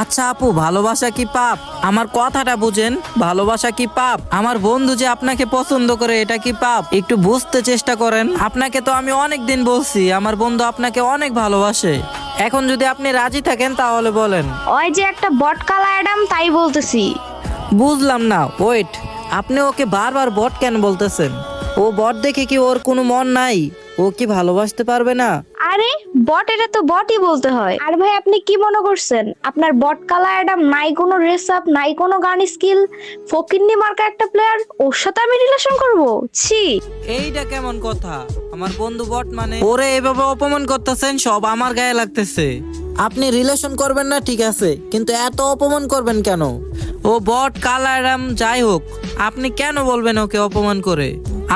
আচ্ছা আপু, ভালোবাসা কি পাপ? আমার কথাটা বুঝেন, ভালোবাসা কি পাপ? আমার বন্ধু যে আপনাকে পছন্দ করে এটা কি পাপ? একটু বুঝতে চেষ্টা করেন। আপনাকে তো আমি অনেক দিন বলছি আমার বন্ধু আপনাকে অনেক ভালোবাসে। এখন যদি আপনি রাজি থাকেন তাহলে বলেন। ওই যে একটা বটকালা অ্যাডাম, তাই বলতেছি। বুঝলাম না, ওয়েট, আপনি ওকে বারবার বট কেন বলতেছেন? ও বট দেখে কি ওর কোনো মন নাই? ও কি ভালোবাসতে পারবে না? আরে বট, এটা তো বটই বলতে হয়। আর ভাই, আপনি কি মনে করছেন আপনার বটকালা অ্যাডাম নাই কোনো রেস আপ, নাই কোনো গান স্কিল, ফকিন্নি মার্কা একটা প্লেয়ার, ওর সাথে আমি রিলেশন করব? ছি। এইটা কেমন কথা? আমার বন্ধু বট মানে? ওরে এভাবে অপমান করতেছেন, সব আমার গায়ে লাগতেছে। আপনি রিলেশন করবেন না ঠিক আছে, কিন্তু এত অপমান করবেন কেন? ও বট, কালারাম, যাই হোক, আপনি কেন বলবেন ওকে অপমান করে?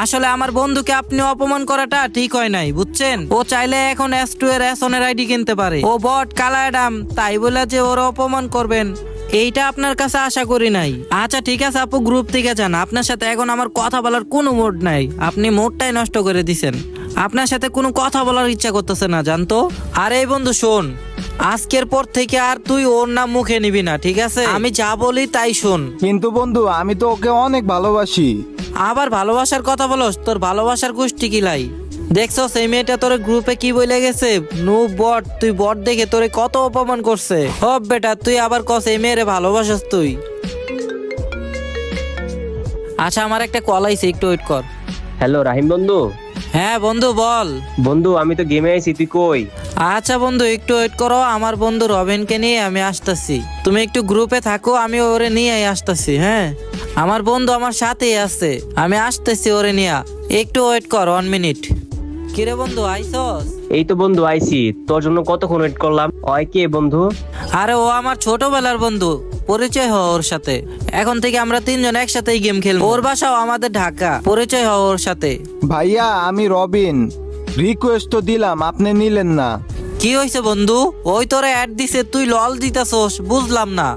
আসলে আমার বন্ধুকে আপনি অপমান করাটা ঠিক হয় নাই, বুঝছেন? ও চাইলে এখন S2 এর S1 আইডি কিনতে পারে। ও বট, কালারাম, তাই বলে যে ওর অপমান করবেন এইটা আপনার কাছে আশা করি নাই। আচ্ছা ঠিক আছে আপু, গ্রুপ থেকে যান। আপনার সাথে এখন আমার কথা বলার কোনো মুড নাই। আপনি মুডটাই নষ্ট করে দিছেন। আপনার সাথে কোনো কথা বলার ইচ্ছা করতেছে না, জানতো? আর এই বন্ধু শোন, আজকের পর থেকে আর তুই ওর নাম মুখে নিবি না, ঠিক আছে? আমি যা বলি তাই শোন। কিন্তু বন্ধু, আমি তো ওকে অনেক ভালোবাসি। আবার ভালোবাসার কথা বলস? তোর ভালোবাসার গোষ্ঠী কিলাই। দেখছো সেই মেয়েটা তোর গ্রুপে কি বলে গেছে? নু বট, তুই বট দেখে তোরে কত অপমান করছে। হব বেটা, তুই আবার কস এই মেয়েরে ভালোবাসস তুই? আচ্ছা আমার একটা কল আইছে, একটু ওয়েট কর। হ্যালো রাহিম বন্ধু। হ্যাঁ বন্ধু বল। বন্ধু আমি তো গেমে আইছি, তুই কই? আচ্ছা বন্ধু একটু ওয়েট করো, আমার বন্ধু রবিনকে নিয়ে আমি আসতেছি। তুমি একটু গ্রুপে থাকো, আমি ওরে নিয়ে আসতেছি। হ্যাঁ, আমার বন্ধু আমার সাথেই আছে, আমি আসতেছি ওরে নিয়ে। একটু ওয়েট কর 1 মিনিট। কিরে বন্ধু, আইসস? এই তো বন্ধু আইছি, তোর জন্য কতক্ষণ ওয়েট করলাম। ওই কে বন্ধু? আরে ও আমার ছোটবেলার বন্ধু, পরিচয় হ ওর সাথে। এখন থেকে আমরা 3 জন একসাথেই গেম খেলবো। ওর বাসাও আমাদের ঢাকা, পরিচয় হ ওর সাথে। ভাইয়া, আমি রবিন। রিকোয়েস্ট তো দিলাম, আপনি নিলেন না। কি হয়েছে বন্ধু? ওই তোরে অ্যাড দিছে, তুই লল দিতাছস, বুঝলাম না।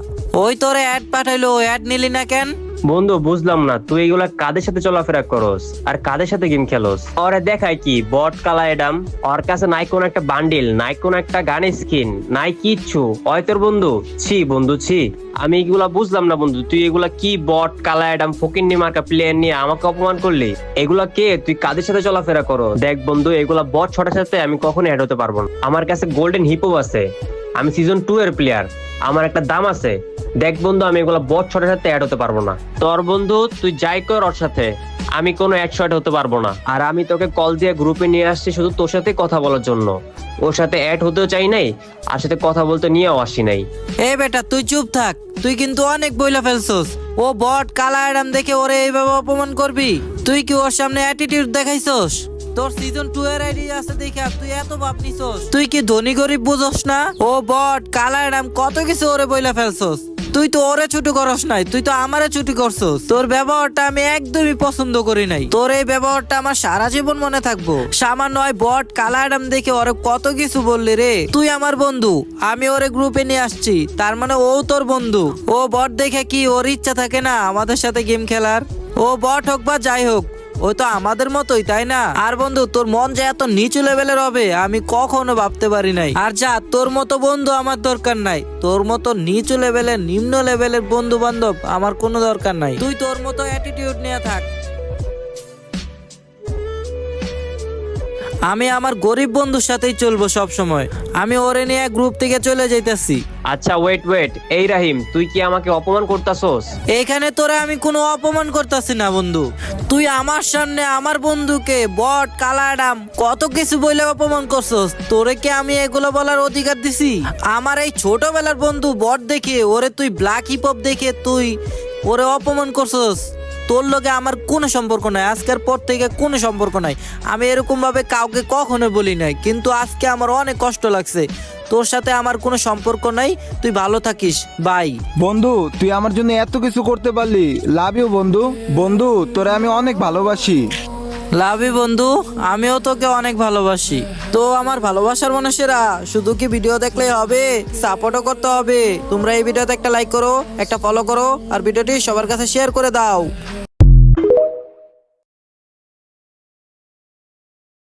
ওই তোরে অ্যাড পাঠাইলো, অ্যাড নিলি না কেন? বন্ধু বুঝলাম না, তুই এগুলা কাদের সাথে চলাফেরা করস আর কাদের সাথে গেম খেলোস? ওরে দেখায় কি বট কালা এডাম? ওর কাছে নাই কোন একটা বান্ডিল, নাই কোন একটা গান স্কিন, নাই কিচ্ছু। ওই তোর বন্ধু? ছি বন্ধু ছি। আমি এগুলা বুঝলাম না বন্ধু, তুই এগুলা কি বট কালা এডাম ফকিন্নি মার্কা প্লেয়ার নিয়ে আমাকে অপমান করলি? এগুলা কে? তুই কাদের সাথে চলাফেরা করো? দেখ বন্ধু, এগুলা বট ছটার সাথে আমি কখনো অ্যাড হতে পারবো না। আমার কাছে গোল্ডেন হিপো আছে, আমি সিজন 2 এর প্লেয়ার, আমার একটা দাম আছে। দেখ বন্ধু, আমি এগুলো বট ছটার সাথে অ্যাড হতে পারবো না। তোর বন্ধু তুই যাই কর ওর সাথে, আমি কোনো 100 হতে পারবো না। আর আমি তোকে কল দিয়ে গ্রুপে নিয়ে আসছি শুধু তোর সাথে কথা বলার জন্য। ওর সাথে অ্যাড হতেও চাই নাই, আর সাথে কথা বলতে নিয়েও আসি নাই। এ বেটা তুই চুপ থাক, তুই কিন্তু অনেক বইলা ফেলছস। ও বট কালা অ্যাডাম দেখে ওরে এইভাবে অপমান করবি? তুই কি ওর সামনে অ্যাটিটিউড দেখাইছস? তোর সিজন 2 এর আইডি আছে দেখা তুই এত ভাব নিছস? তুই কি ধনী গরিব বুঝস না? ও বট কালা অ্যাডাম কত কিছু ওরে বইলা ফেলছস। তুই তো ওরে ছুটি করস নাই, তুই তো আমারে ছুটি করছস। তোর ব্যবহারটা আমি একদমই পছন্দ করি নাই। তোর এই ব্যবহারটা আমার সারা জীবন মনে থাকবো। সামান্য বট কালা অ্যাডাম দেখে ওরে কত কিছু বললি রে। তুই আমার বন্ধু, আমি ওরে গ্রুপে নিয়ে আসছি, তার মানে ও তোর বন্ধু। ও বট দেখে কি ওর ইচ্ছা থাকে না আমাদের সাথে গেম খেলার? ও বট হোক বা যাই হোক, ওই তো আমাদের মতোই, তাই না? আর বন্ধু, তোর মন যে এত নিচু লেভেলের হবে আমি কখনো ভাবতে পারি নাই। আর যা, তোর মতো বন্ধু আমার দরকার নাই। তোর মতো নিচু লেভেলের, নিম্ন লেভেলের বন্ধু বান্ধব আমার কোনো দরকার নাই। তুই তোর মতো অ্যাটিটিউড নিয়ে থাক। আমি আমার গরিব বন্ধুর সাথেই চলবো সব সময়। আমি ওরে নিয়ে গ্রুপ থেকে চলে যাইতাছি। আচ্ছা ওয়েট, এই রাহিম, তুই কি আমাকে অপমান করতাছস? এখানে তোরে আমি কোনো অপমান করতেছি না বন্ধু। তুই আমার সামনে আমার বন্ধুকে বট কালা অ্যাডাম কত কিছু বলে অপমান করছস। তোরে কি আমি এগুলো বলার অধিকার দিছি? আমার এই ছোটবেলার বন্ধু বট দেখে ওরে তুই ব্ল্যাক হিপ হপ দেখে তুই ওরে অপমান করছস। তোর লগে আমার কোনো সম্পর্ক নাই, আজকের পর থেকে কোনো সম্পর্ক নাই। আমি এরকম ভাবে কাউকে কখনো বলি নাই, কিন্তু আজকে আমার অনেক কষ্ট লাগছে। তোর সাথে আমার কোনো সম্পর্ক নাই, তুই ভালো থাকিস, বাই। বন্ধু, তুই আমার জন্য এত কিছু করতে পারলি, লাভ ইউ বন্ধু। বন্ধু, তোরে আমি অনেক ভালোবাসি। লাভ ইউ বন্ধু, আমিও তোকে অনেক ভালোবাসি। তো আমার ভালোবাসার মানুষেরা, শুধু কি ভিডিও দেখলেই হবে? সাপোর্টও করতে হবে। তোমরা এই ভিডিওতে একটা লাইক করো, একটা ফলো করো, আর ভিডিওটি সবার কাছে শেয়ার করে দাও।